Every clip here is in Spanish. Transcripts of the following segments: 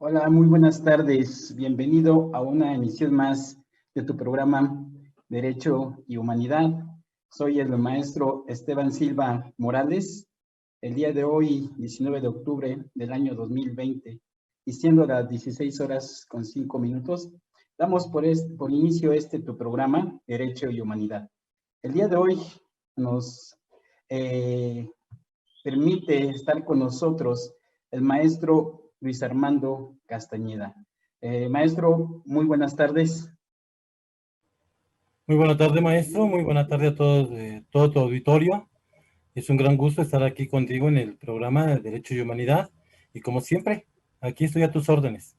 Hola, muy buenas tardes. Bienvenido a una emisión más de tu programa Derecho y Humanidad. Soy el maestro Esteban Silva Morales. El día de hoy, 19 de octubre del año 2020, y siendo las 16 horas con 5 minutos, damos por inicio tu programa Derecho y Humanidad. El día de hoy nos permite estar con nosotros el maestro Luis Armando Castañeda. Maestro, muy buenas tardes. Muy buena tarde, maestro. Muy buena tarde a todos, todo tu auditorio. Es un gran gusto estar aquí contigo en el programa de Derecho y Humanidad. Y como siempre, aquí estoy a tus órdenes.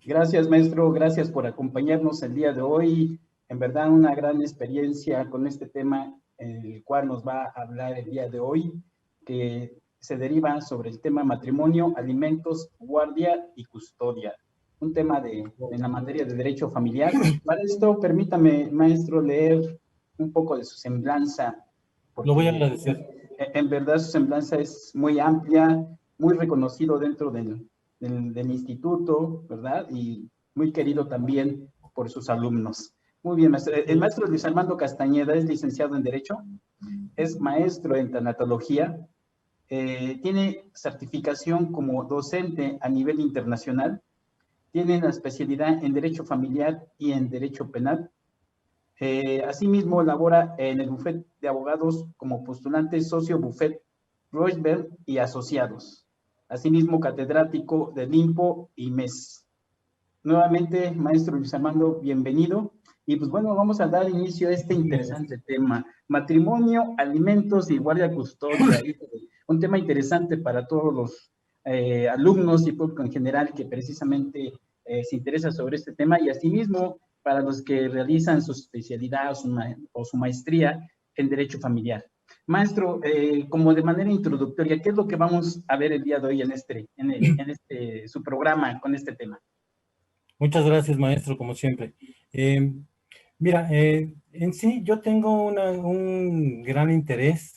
Gracias, maestro. Gracias por acompañarnos el día de hoy. En verdad, una gran experiencia con este tema, el cual nos va a hablar el día de hoy, que se deriva sobre el tema matrimonio, alimentos, guardia y custodia. Un tema en la materia de derecho familiar. Para esto, permítame, maestro, leer un poco de su semblanza, Lo voy a porque agradecer. en verdad su semblanza es muy amplia, muy reconocido dentro del instituto, ¿verdad? Y muy querido también por sus alumnos. Muy bien, maestro. El maestro Luis Armando Castañeda es licenciado en Derecho, es maestro en tanatología, tiene certificación como docente a nivel internacional, tiene la especialidad en Derecho Familiar y en Derecho Penal. Asimismo, labora en el bufete de abogados como postulante socio bufet Roosevelt y asociados. Asimismo, catedrático de Limpo y MES. Nuevamente, maestro Luis Armando, bienvenido. Y pues bueno, vamos a dar inicio a este interesante tema. Matrimonio, alimentos y guardia custodia. Un tema interesante para todos los alumnos y público en general que precisamente se interesa sobre este tema, y asimismo para los que realizan su especialidad o su maestría en Derecho Familiar. Maestro, como de manera introductoria, ¿qué es lo que vamos a ver el día de hoy en su programa con este tema? Muchas gracias, maestro, como siempre. Mira, en sí yo tengo un gran interés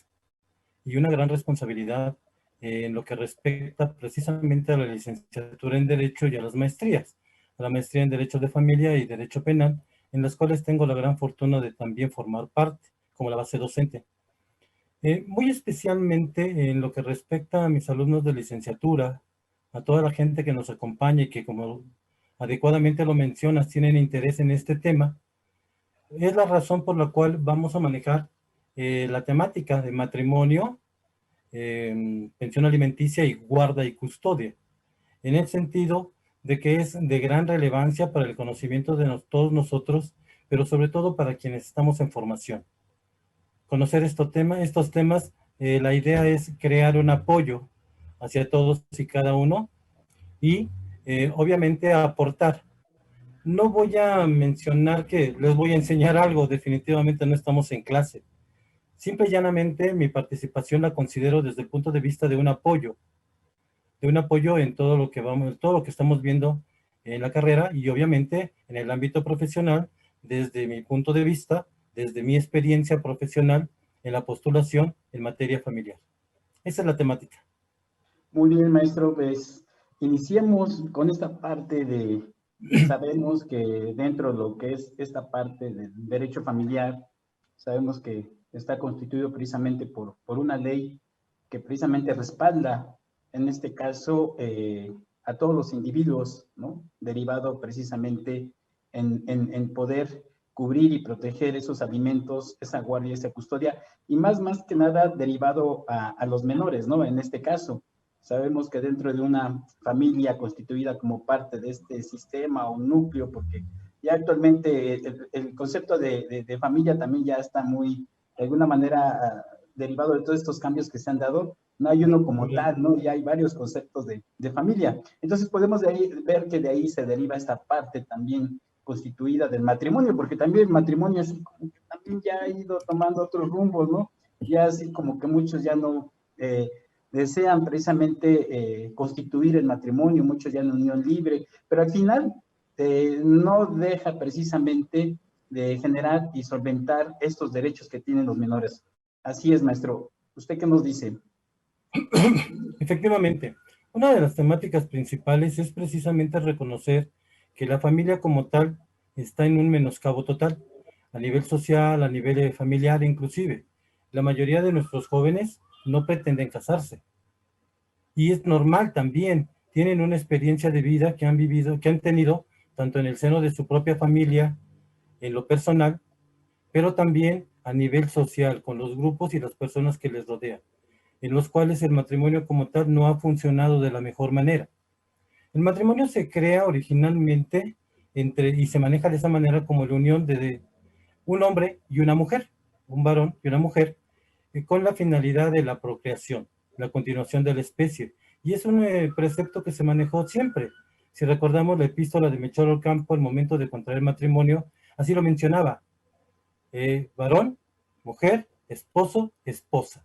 y una gran responsabilidad en lo que respecta precisamente a la licenciatura en Derecho y a las maestrías. A la maestría en Derecho de Familia y Derecho Penal, en las cuales tengo la gran fortuna de también formar parte como la base docente. Muy especialmente en lo que respecta a mis alumnos de licenciatura, a toda la gente que nos acompaña y que, como adecuadamente lo mencionas, tienen interés en este tema, es la razón por la cual vamos a manejar la temática de matrimonio, pensión alimenticia y guarda y custodia, en el sentido de que es de gran relevancia para el conocimiento de todos nosotros, pero sobre todo para quienes estamos en formación. Conocer estos temas, la idea es crear un apoyo hacia todos y cada uno y obviamente aportar. No voy a mencionar que les voy a enseñar algo, definitivamente no estamos en clase. Simple y llanamente mi participación la considero desde el punto de vista de un apoyo en todo lo que todo lo que estamos viendo en la carrera y obviamente en el ámbito profesional, desde mi punto de vista, desde mi experiencia profesional en la postulación en materia familiar. Esa es la temática. Muy bien, maestro, pues iniciemos con esta parte sabemos que dentro de lo que es esta parte del derecho familiar, sabemos que está constituido precisamente por una ley que precisamente respalda, en este caso, a todos los individuos, ¿no? Derivado precisamente en poder cubrir y proteger esos alimentos, esa guardia, esa custodia, y más que nada derivado a los menores, ¿no? En este caso, sabemos que dentro de una familia constituida como parte de este sistema o núcleo, porque ya actualmente el concepto de familia también ya está muy, de alguna manera, derivado de todos estos cambios que se han dado, no hay uno como tal, ¿no? Ya hay varios conceptos de familia. Entonces podemos ver que de ahí se deriva esta parte también constituida del matrimonio, porque también el matrimonio así como que también ya ha ido tomando otros rumbos, ¿no? Ya así como que muchos ya no desean precisamente constituir el matrimonio, muchos ya en unión libre, pero al final no deja precisamente de generar y solventar estos derechos que tienen los menores. Así es, maestro. ¿Usted qué nos dice? Efectivamente, Una de las temáticas principales es precisamente reconocer que la familia como tal está en un menoscabo total, a nivel social, a nivel familiar inclusive. La mayoría de nuestros jóvenes no pretenden casarse. Y es normal también, tienen una experiencia de vida que han vivido, que han tenido, tanto en el seno de su propia familia, en lo personal, pero también a nivel social, con los grupos y las personas que les rodean, en los cuales el matrimonio como tal no ha funcionado de la mejor manera. El matrimonio se crea originalmente y se maneja de esa manera como la unión de un hombre y una mujer, un varón y una mujer, con la finalidad de la procreación, la continuación de la especie. Y es un precepto que se manejó siempre. Si recordamos la epístola de Melchor Ocampo al momento de contraer matrimonio, así lo mencionaba: varón, mujer, esposo, esposa.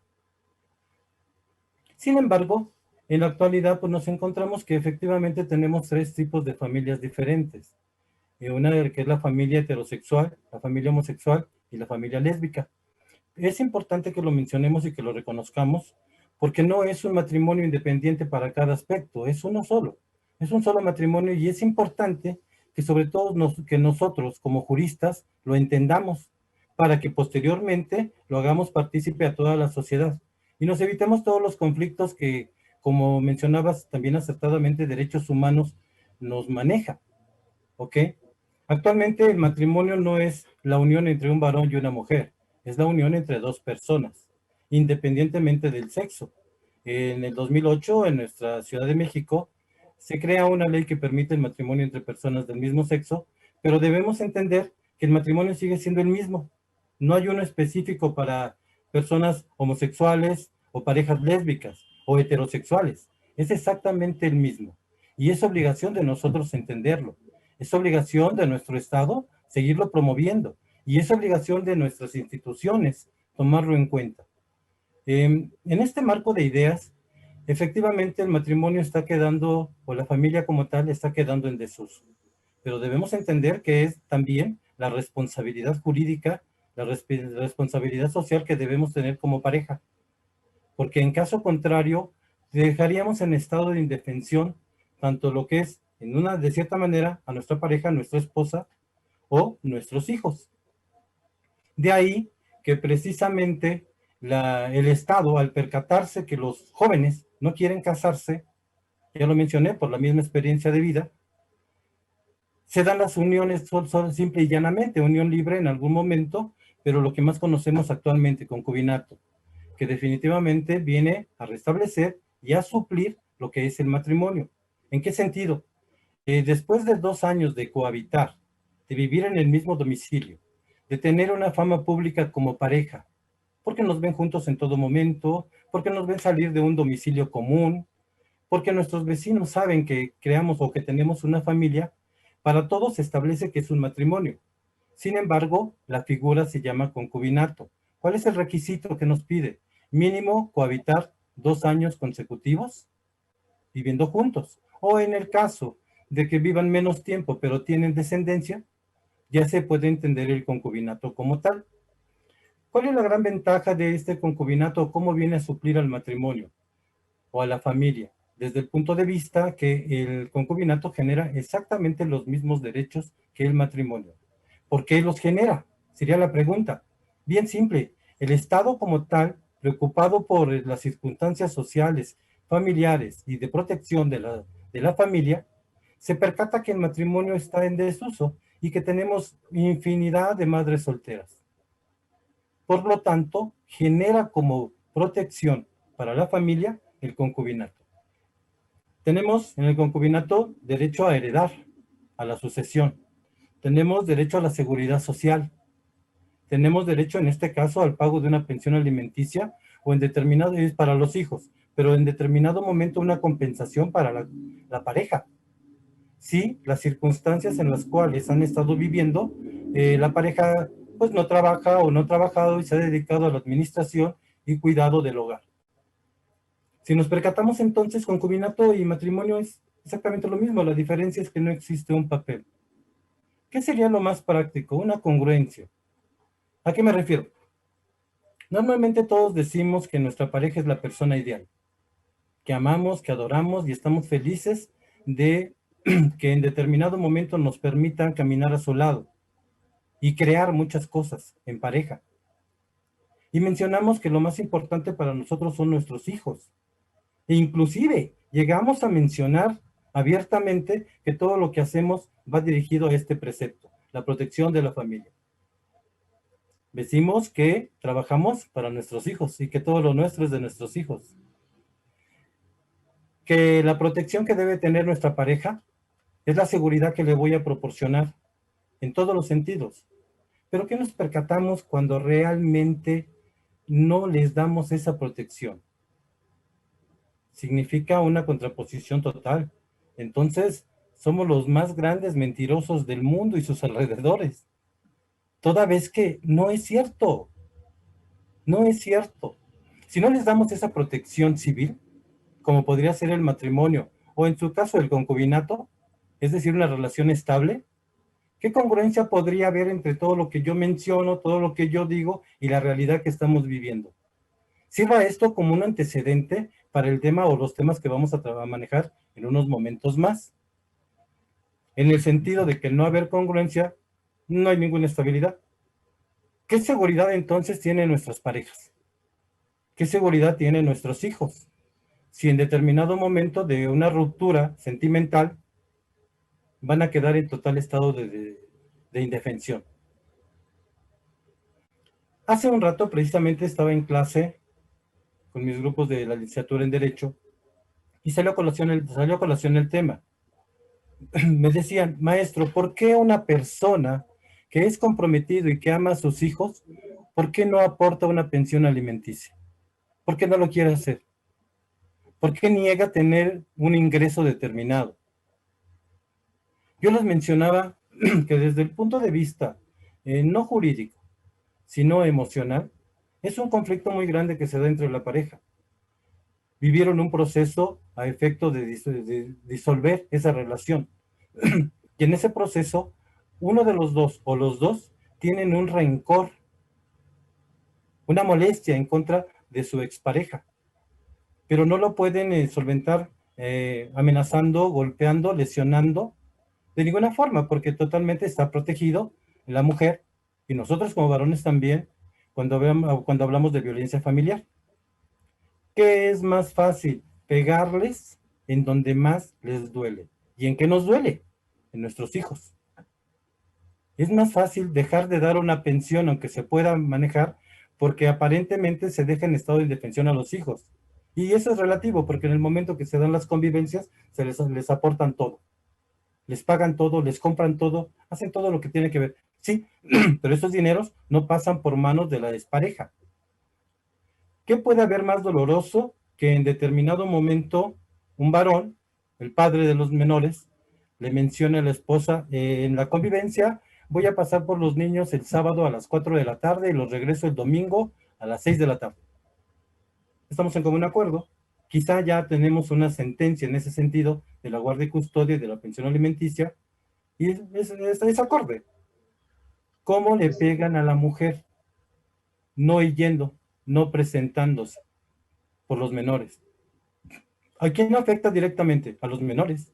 Sin embargo, en la actualidad pues nos encontramos que efectivamente tenemos tres tipos de familias diferentes. Una que es la familia heterosexual, la familia homosexual y la familia lésbica. Es importante que lo mencionemos y que lo reconozcamos, porque no es un matrimonio independiente para cada aspecto, es uno solo. Es un solo matrimonio y es importante que sobre todo que nosotros como juristas lo entendamos para que posteriormente lo hagamos partícipe a toda la sociedad y nos evitemos todos los conflictos que, como mencionabas también acertadamente, derechos humanos nos maneja. ¿Ok? Actualmente el matrimonio no es la unión entre un varón y una mujer, es la unión entre dos personas, independientemente del sexo. En el 2008, en nuestra Ciudad de México, se crea una ley que permite el matrimonio entre personas del mismo sexo, pero debemos entender que el matrimonio sigue siendo el mismo. No hay uno específico para personas homosexuales o parejas lésbicas o heterosexuales. Es exactamente el mismo. Y es obligación de nosotros entenderlo. Es obligación de nuestro Estado seguirlo promoviendo y es obligación de nuestras instituciones tomarlo en cuenta. En este marco de ideas, efectivamente el matrimonio está quedando, o la familia como tal, está quedando en desuso. Pero debemos entender que es también la responsabilidad jurídica, la responsabilidad social que debemos tener como pareja. Porque en caso contrario, dejaríamos en estado de indefensión tanto lo que es, de cierta manera, a nuestra pareja, a nuestra esposa o nuestros hijos. De ahí que precisamente el Estado, al percatarse que los jóvenes no quieren casarse, ya lo mencioné por la misma experiencia de vida, se dan las uniones simple y llanamente, unión libre en algún momento, pero lo que más conocemos actualmente, concubinato, que definitivamente viene a restablecer y a suplir lo que es el matrimonio. ¿En qué sentido? Después de 2 años de cohabitar, de vivir en el mismo domicilio, de tener una fama pública como pareja, porque nos ven juntos en todo momento, porque nos ven salir de un domicilio común, porque nuestros vecinos saben que creamos o que tenemos una familia, para todos se establece que es un matrimonio. Sin embargo, la figura se llama concubinato. ¿Cuál es el requisito que nos pide? Mínimo cohabitar 2 años consecutivos viviendo juntos. O en el caso de que vivan menos tiempo pero tienen descendencia, ya se puede entender el concubinato como tal. ¿Cuál es la gran ventaja de este concubinato? ¿Cómo viene a suplir al matrimonio o a la familia? Desde el punto de vista que el concubinato genera exactamente los mismos derechos que el matrimonio. ¿Por qué los genera? Sería la pregunta. Bien simple, el Estado como tal, preocupado por las circunstancias sociales, familiares y de protección de la familia, se percata que el matrimonio está en desuso y que tenemos infinidad de madres solteras. Por lo tanto, genera como protección para la familia el concubinato. Tenemos en el concubinato derecho a heredar, a la sucesión. Tenemos derecho a la seguridad social. Tenemos derecho, en este caso, al pago de una pensión alimenticia o en determinado, es para los hijos, pero en determinado momento una compensación para la pareja. Si las circunstancias en las cuales han estado viviendo, la pareja pues no trabaja o no ha trabajado y se ha dedicado a la administración y cuidado del hogar. Si nos percatamos entonces, concubinato y matrimonio es exactamente lo mismo, la diferencia es que no existe un papel. ¿Qué sería lo más práctico? Una congruencia. ¿A qué me refiero? Normalmente todos decimos que nuestra pareja es la persona ideal. que amamos, que adoramos y estamos felices de que en determinado momento nos permitan caminar a su lado y crear muchas cosas en pareja. Y mencionamos que lo más importante para nosotros son nuestros hijos. E inclusive llegamos a mencionar abiertamente que todo lo que hacemos va dirigido a este precepto, la protección de la familia. Decimos que trabajamos para nuestros hijos y que todo lo nuestro es de nuestros hijos. Que la protección que debe tener nuestra pareja es la seguridad que le voy a proporcionar en todos los sentidos. Pero ¿qué nos percatamos cuando realmente no les damos esa protección? Significa una contraposición total. Entonces, somos los más grandes mentirosos del mundo y sus alrededores. Toda vez que no es cierto. No es cierto. Si no les damos esa protección civil, como podría ser el matrimonio, o en su caso el concubinato, es decir, una relación estable, ¿qué congruencia podría haber entre todo lo que yo menciono, todo lo que yo digo y la realidad que estamos viviendo? Sirva esto como un antecedente para el tema o los temas que vamos a manejar en unos momentos más. En el sentido de que al no haber congruencia, no hay ninguna estabilidad. ¿Qué seguridad entonces tienen nuestras parejas? ¿Qué seguridad tienen nuestros hijos? Si en determinado momento de una ruptura sentimental van a quedar en total estado de indefensión. Hace un rato precisamente estaba en clase con mis grupos de la licenciatura en Derecho y salió a colación el tema. Me decían, maestro, ¿por qué una persona que es comprometido y que ama a sus hijos, ¿por qué no aporta una pensión alimenticia? ¿Por qué no lo quiere hacer? ¿Por qué niega tener un ingreso determinado? Yo les mencionaba que desde el punto de vista no jurídico, sino emocional, es un conflicto muy grande que se da entre la pareja. Vivieron un proceso a efecto de disolver esa relación. Y en ese proceso, uno de los dos o los dos tienen un rencor, una molestia en contra de su expareja, pero no lo pueden solventar amenazando, golpeando, lesionando, de ninguna forma, porque totalmente está protegido la mujer y nosotros como varones también cuando hablamos de violencia familiar. ¿Qué es más fácil? Pegarles en donde más les duele. ¿Y en qué nos duele? En nuestros hijos. Es más fácil dejar de dar una pensión, aunque se pueda manejar, porque aparentemente se deja en estado de indefensión a los hijos. Y eso es relativo, porque en el momento que se dan las convivencias, se les aportan todo. Les pagan todo, les compran todo, hacen todo lo que tiene que ver. Sí, pero esos dineros no pasan por manos de la expareja. ¿Qué puede haber más doloroso que en determinado momento un varón, el padre de los menores, le mencione a la esposa, en la convivencia voy a pasar por los niños el sábado a las 4 de la tarde y los regreso el domingo a las 6 de la tarde? Estamos en común acuerdo. Quizá ya tenemos una sentencia en ese sentido de la guardia y custodia y de la pensión alimenticia y es acorde. ¿Cómo le pegan a la mujer? No yendo, no presentándose por los menores. ¿A quién afecta directamente? A los menores.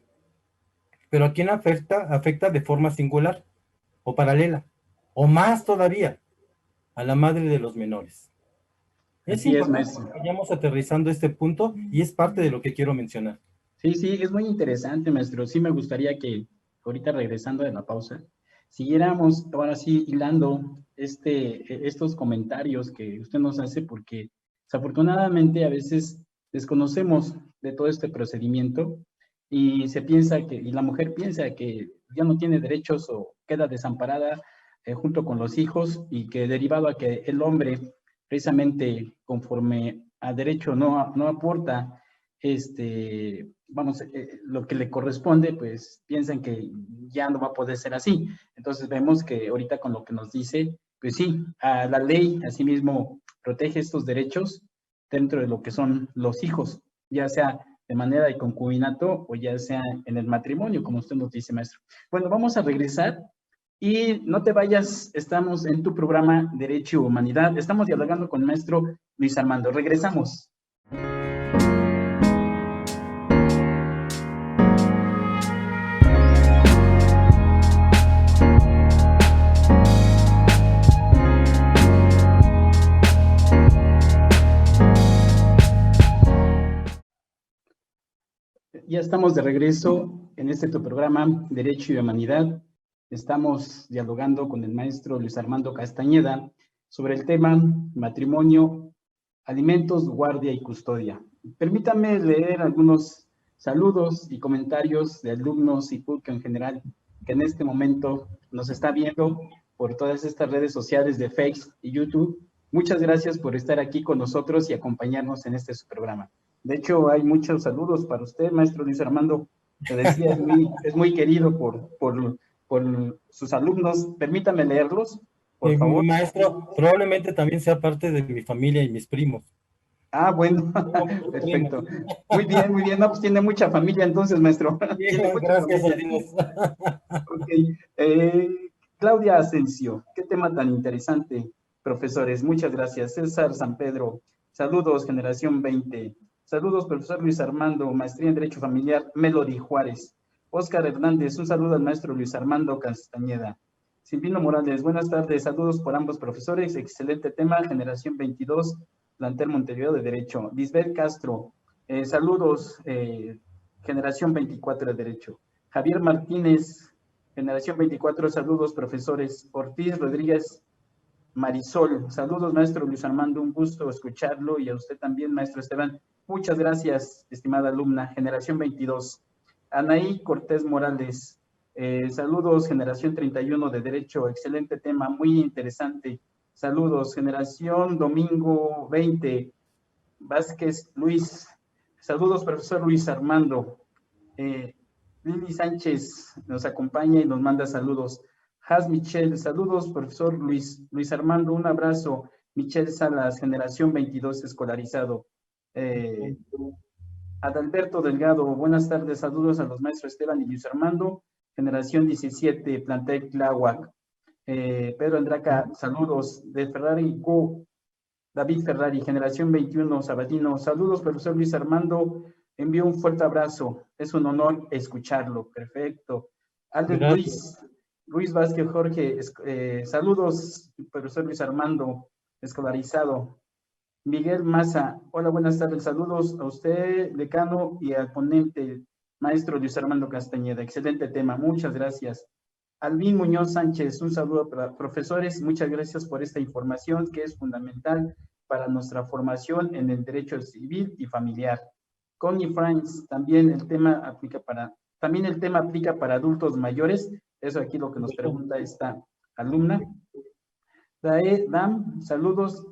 Pero ¿a quién afecta de forma singular o paralela? O más todavía, a la madre de los menores. Es Así es, importante maestro. que vayamos aterrizando este punto y es parte de lo que quiero mencionar. Sí, sí, es muy interesante, maestro. Sí me gustaría que ahorita regresando de la pausa, siguiéramos ahora sí hilando estos comentarios que usted nos hace, porque desafortunadamente a veces desconocemos de todo este procedimiento y se piensa que, y la mujer piensa que ya no tiene derechos o queda desamparada junto con los hijos y que derivado a que el hombre precisamente conforme a derecho no aporta lo que le corresponde, pues piensan que ya no va a poder ser así. Entonces vemos que ahorita con lo que nos dice, pues sí, a la ley asimismo protege estos derechos dentro de lo que son los hijos, ya sea de manera de concubinato o ya sea en el matrimonio, como usted nos dice, maestro. Bueno, vamos a regresar y no te vayas, estamos en tu programa Derecho y Humanidad, estamos dialogando con el maestro Luis Armando. Regresamos. Ya estamos de regreso en este tu programa, Derecho y Humanidad. Estamos dialogando con el maestro Luis Armando Castañeda sobre el tema matrimonio, alimentos, guardia y custodia. Permítame leer algunos saludos y comentarios de alumnos y público en general que en este momento nos está viendo por todas estas redes sociales de Facebook y YouTube. Muchas gracias por estar aquí con nosotros y acompañarnos en este su programa. De hecho, hay muchos saludos para usted, maestro Luis Armando. Te decía, es muy querido por sus alumnos. Permítame leerlos, por favor. Maestro, probablemente también sea parte de mi familia y mis primos. Ah, bueno, Tengo muchos primos. perfecto. Muy bien, muy bien. No, pues tiene mucha familia entonces, maestro. Tiene mucha Gracias a familia. Dios. Ok. Claudia Asensio, qué tema tan interesante, profesores. Muchas gracias. César San Pedro, saludos, generación 20. Saludos, profesor Luis Armando, maestría en Derecho Familiar, Melody Juárez. Óscar Hernández, un saludo al maestro Luis Armando Castañeda. Silvino Morales, buenas tardes. Saludos por ambos profesores. Excelente tema, generación 22, plantel Montevideo de Derecho. Lisbeth Castro, saludos, generación 24 de Derecho. Javier Martínez, generación 24, saludos, profesores. Ortiz Rodríguez Marisol, saludos, maestro Luis Armando, un gusto escucharlo, y a usted también, maestro Esteban. Muchas gracias, estimada alumna, generación 22. Anaí Cortés Morales, saludos, generación 31 de Derecho, excelente tema, muy interesante. Saludos, generación Domingo 20, Vázquez Luis. Saludos, profesor Luis Armando. Lili Sánchez nos acompaña y nos manda saludos. Has Michelle, saludos, profesor Luis Armando, un abrazo. Michelle Salas, generación 22, escolarizado. Adalberto Delgado, buenas tardes, saludos a los maestros Esteban y Luis Armando, generación 17, plantel Tláhuac. Pedro Andraca, saludos. De Ferrari Go, David Ferrari, generación 21, Sabatino, saludos, profesor Luis Armando, envío un fuerte abrazo, es un honor escucharlo, perfecto. Aldes Ruiz Vázquez Jorge, saludos, profesor Luis Armando, escolarizado. Miguel Maza, hola, buenas tardes, saludos a usted, decano, y al ponente, maestro Luis Armando Castañeda, excelente tema, muchas gracias. Alvin Muñoz Sánchez, un saludo para profesores, muchas gracias por esta información que es fundamental para nuestra formación en el derecho civil y familiar. Connie Franz, también el tema aplica para adultos mayores, eso aquí lo que nos pregunta esta alumna. Dam, saludos,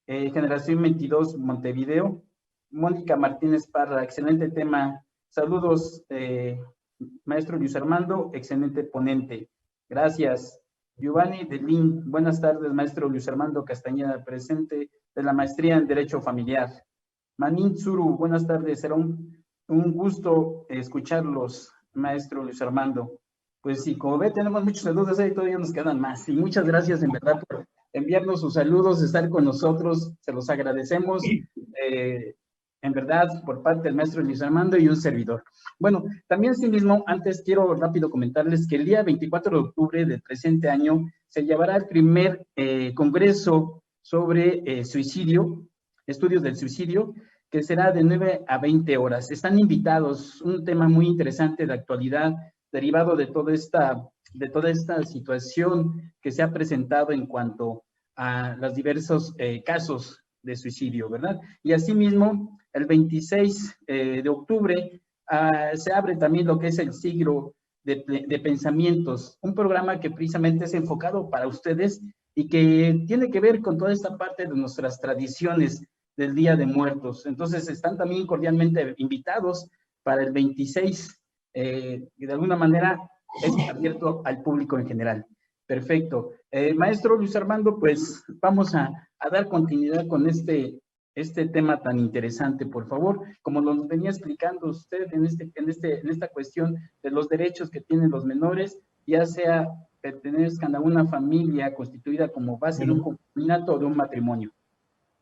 generación 22, Montevideo. Mónica Martínez Parra, excelente tema, saludos, maestro Luis Armando, excelente ponente. Gracias. Giovanni Delín, buenas tardes, maestro Luis Armando Castañeda, presente de la maestría en Derecho Familiar. Manin Tsuru, buenas tardes, será un gusto escucharlos, maestro Luis Armando. Pues sí, como ve, tenemos muchos saludos ahí, todavía nos quedan más. Y muchas gracias en verdad por enviarnos sus saludos, estar con nosotros, se los agradecemos. En verdad, por parte del maestro Luis Armando y un servidor. Bueno, también asimismo, antes quiero rápido comentarles que el día 24 de octubre del presente año se llevará el primer congreso sobre suicidio, estudios del suicidio, que será de 9 a 20 horas. Están invitados, un tema muy interesante de actualidad, derivado de toda esta situación que se ha presentado en cuanto a los diversos casos de suicidio, ¿verdad? Y asimismo, el 26 de octubre se abre también lo que es el siglo de pensamientos, un programa que precisamente es enfocado para ustedes y que tiene que ver con toda esta parte de nuestras tradiciones del Día de Muertos. Entonces, están también cordialmente invitados para el 26, y de alguna manera es abierto al público en general. Perfecto. Maestro Luis Armando, pues vamos a dar continuidad con este tema tan interesante, por favor. Como nos venía explicando usted en esta cuestión de los derechos que tienen los menores, ya sea pertenezcan a una familia constituida como base de un concubinato o de un matrimonio.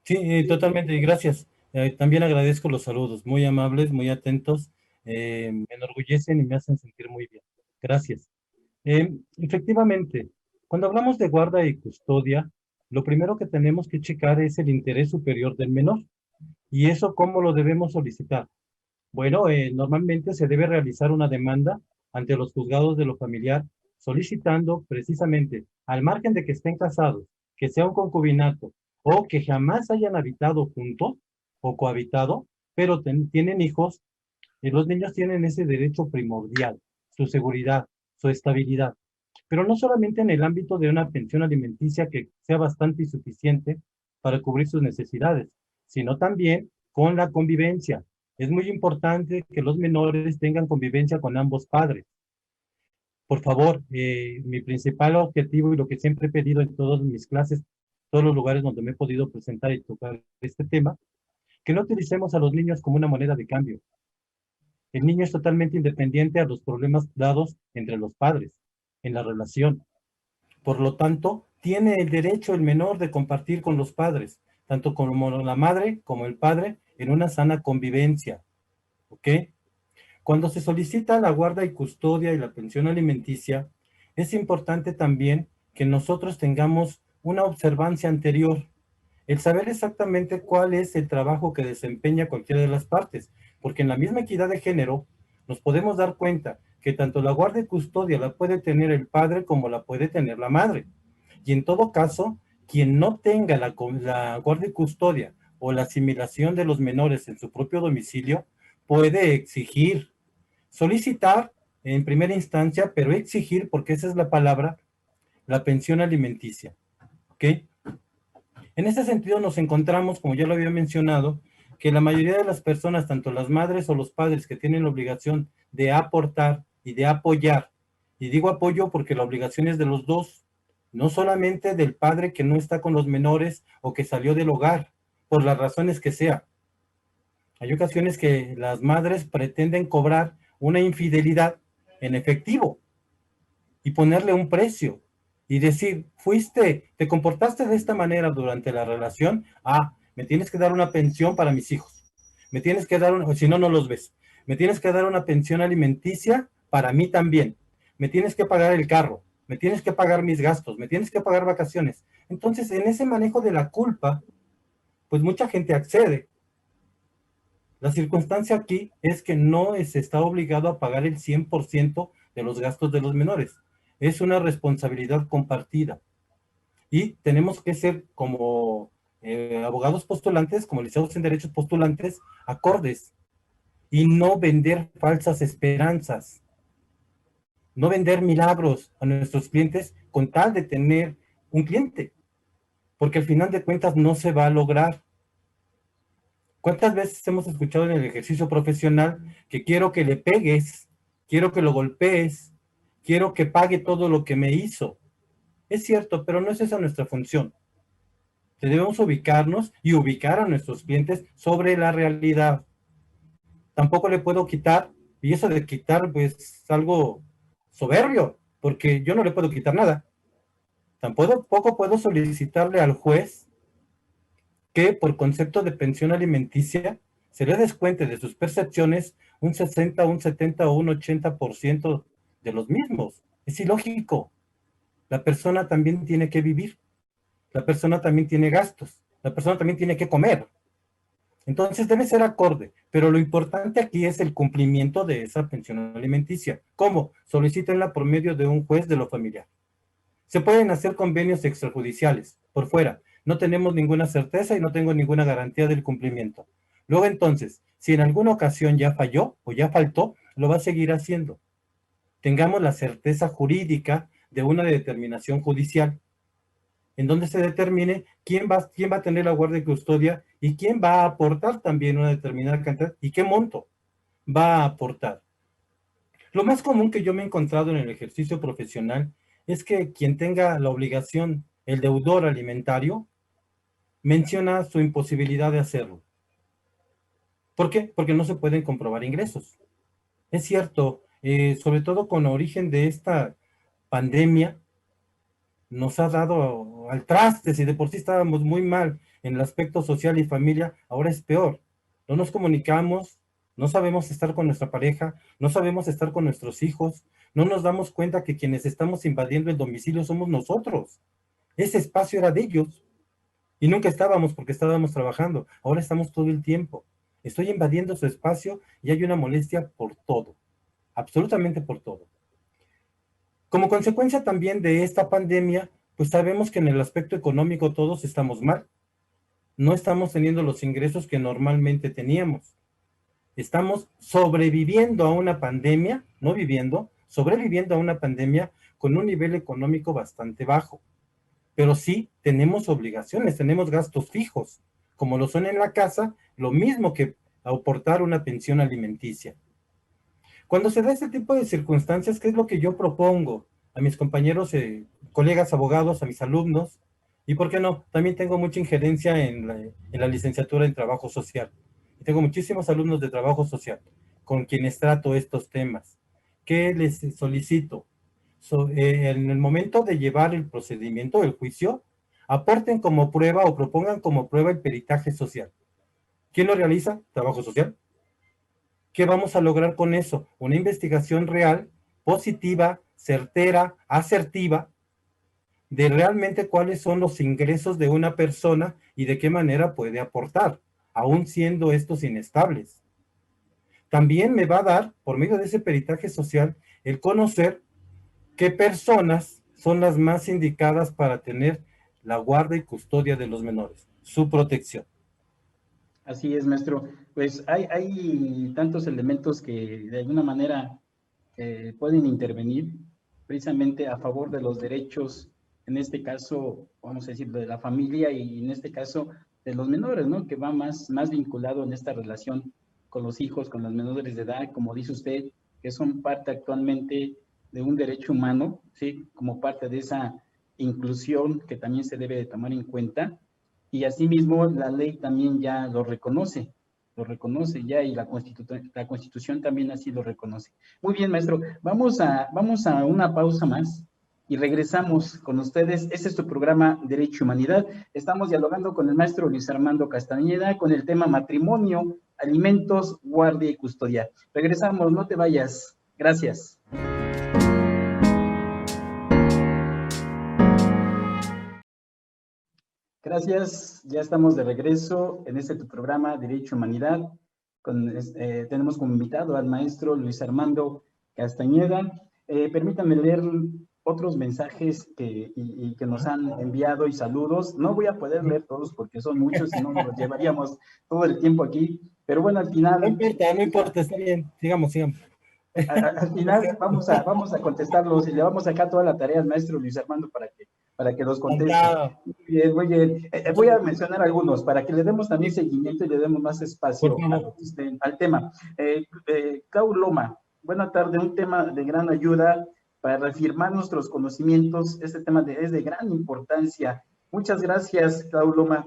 Sí, totalmente, gracias. También agradezco los saludos, muy amables, muy atentos, me enorgullecen y me hacen sentir muy bien. Gracias. Efectivamente, cuando hablamos de guarda y custodia, lo primero que tenemos que checar es el interés superior del menor. ¿Y eso cómo lo debemos solicitar? Bueno, normalmente se debe realizar una demanda ante los juzgados de lo familiar solicitando precisamente, al margen de que estén casados, que sea un concubinato o que jamás hayan habitado juntos o cohabitado, pero tienen hijos, y los niños tienen ese derecho primordial, su seguridad, su estabilidad. Pero no solamente en el ámbito de una pensión alimenticia que sea bastante y suficiente para cubrir sus necesidades, sino también con la convivencia. Es muy importante que los menores tengan convivencia con ambos padres. Por favor, mi principal objetivo y lo que siempre he pedido en todas mis clases, todos los lugares donde me he podido presentar y tocar este tema, que no utilicemos a los niños como una moneda de cambio. El niño es totalmente independiente a los problemas dados entre los padres en la relación. Por lo tanto, tiene el derecho el menor de compartir con los padres, tanto como la madre como el padre, en una sana convivencia. ¿Ok? Cuando se solicita la guarda y custodia y la pensión alimenticia, es importante también que nosotros tengamos una observancia anterior, el saber exactamente cuál es el trabajo que desempeña cualquiera de las partes, porque en la misma equidad de género nos podemos dar cuenta que tanto la guarda y custodia la puede tener el padre como la puede tener la madre. Y en todo caso, quien no tenga la guarda y custodia o la asimilación de los menores en su propio domicilio, puede exigir, solicitar en primera instancia, pero exigir, porque esa es la palabra, la pensión alimenticia. ¿Ok? En ese sentido nos encontramos, como ya lo había mencionado, que la mayoría de las personas, tanto las madres o los padres que tienen la obligación de aportar y de apoyar, y digo apoyo porque la obligación es de los dos, no solamente del padre que no está con los menores o que salió del hogar, por las razones que sea. Hay ocasiones que las madres pretenden cobrar una infidelidad en efectivo y ponerle un precio y decir, te comportaste de esta manera durante la relación, me tienes que dar una pensión para mis hijos, me tienes que dar, si no, no los ves, me tienes que dar una pensión alimenticia para mí también, me tienes que pagar el carro, me tienes que pagar mis gastos, me tienes que pagar vacaciones. Entonces, en ese manejo de la culpa, pues mucha gente accede. La circunstancia aquí es que no se está obligado a pagar el 100% de los gastos de los menores. Es una responsabilidad compartida. Y tenemos que ser como abogados postulantes, como licenciados en derechos postulantes, acordes y no vender falsas esperanzas, no vender milagros a nuestros clientes con tal de tener un cliente, porque al final de cuentas no se va a lograr. ¿Cuántas veces hemos escuchado en el ejercicio profesional que quiero que le pegues, quiero que lo golpees, quiero que pague todo lo que me hizo? Es cierto, pero no es esa nuestra función. Debemos ubicarnos y ubicar a nuestros clientes sobre la realidad. Tampoco le puedo quitar, y eso de quitar pues es algo soberbio, porque yo no le puedo quitar nada. Tampoco puedo solicitarle al juez que por concepto de pensión alimenticia se le descuente de sus percepciones un 60, un 70 o un 80% de los mismos. Es ilógico. La persona también tiene que vivir, la persona también tiene gastos, la persona también tiene que comer. Entonces debe ser acorde, pero lo importante aquí es el cumplimiento de esa pensión alimenticia. ¿Cómo? Solicítenla por medio de un juez de lo familiar. Se pueden hacer convenios extrajudiciales por fuera. No tenemos ninguna certeza y no tengo ninguna garantía del cumplimiento. Luego entonces, si en alguna ocasión ya falló o ya faltó, lo va a seguir haciendo. Tengamos la certeza jurídica de una determinación judicial, en donde se determine quién va a tener la guardia y custodia y quién va a aportar también una determinada cantidad y qué monto va a aportar. Lo más común que yo me he encontrado en el ejercicio profesional es que quien tenga la obligación, el deudor alimentario, menciona su imposibilidad de hacerlo. ¿Por qué? Porque no se pueden comprobar ingresos. Es cierto, sobre todo con origen de esta pandemia, nos ha dado al traste. Si de por sí estábamos muy mal en el aspecto social y familia, ahora es peor. No nos comunicamos, no sabemos estar con nuestra pareja, no sabemos estar con nuestros hijos, no nos damos cuenta que quienes estamos invadiendo el domicilio somos nosotros. Ese espacio era de ellos y nunca estábamos porque estábamos trabajando. Ahora estamos todo el tiempo. Estoy invadiendo su espacio y hay una molestia por todo, absolutamente por todo. Como consecuencia también de esta pandemia, pues sabemos que en el aspecto económico todos estamos mal. No estamos teniendo los ingresos que normalmente teníamos. Estamos sobreviviendo a una pandemia, no viviendo, sobreviviendo a una pandemia con un nivel económico bastante bajo. Pero sí tenemos obligaciones, tenemos gastos fijos, como lo son en la casa, lo mismo que aportar una pensión alimenticia. Cuando se da este tipo de circunstancias, ¿qué es lo que yo propongo a mis compañeros, colegas abogados, a mis alumnos? Y por qué no, también tengo mucha injerencia en la licenciatura en trabajo social. Y tengo muchísimos alumnos de trabajo social con quienes trato estos temas. ¿Qué les solicito? En el momento de llevar el procedimiento, el juicio, aporten como prueba o propongan como prueba el peritaje social. ¿Quién lo realiza? Trabajo social. ¿Qué vamos a lograr con eso? Una investigación real, positiva, certera, asertiva, de realmente cuáles son los ingresos de una persona y de qué manera puede aportar, aún siendo estos inestables. También me va a dar, por medio de ese peritaje social, el conocer qué personas son las más indicadas para tener la guarda y custodia de los menores, su protección. Así es, maestro. Pues hay tantos elementos que de alguna manera pueden intervenir precisamente a favor de los derechos, en este caso, vamos a decir, de la familia y en este caso de los menores, ¿no? Que va más vinculado en esta relación con los hijos, con los menores de edad, como dice usted, que son parte actualmente de un derecho humano, ¿sí? Como parte de esa inclusión que también se debe de tomar en cuenta. Y asimismo, la ley también ya lo reconoce ya y la Constitución también así lo reconoce. Muy bien, maestro, vamos a una pausa más y regresamos con ustedes. Este es tu programa Derecho y Humanidad. Estamos dialogando con el maestro Luis Armando Castañeda con el tema matrimonio, alimentos, guardia y custodia. Regresamos, no te vayas. Gracias. Gracias, ya estamos de regreso en este tu programa Derecho y Humanidad. Tenemos como invitado al maestro Luis Armando Castañeda. Permítanme leer otros mensajes que nos han enviado y saludos. No voy a poder leer todos porque son muchos, si no nos llevaríamos todo el tiempo aquí. Pero bueno, al final... No importa, está bien. Sigamos. Al final vamos a contestarlos y le vamos a sacar toda la tarea al maestro Luis Armando para que los conteste. Muy bien. Voy a mencionar algunos para que le demos también seguimiento y le demos más espacio al tema. Clau Loma, buena tarde, un tema de gran ayuda para reafirmar nuestros conocimientos. Este tema es de gran importancia. Muchas gracias, Clau Loma.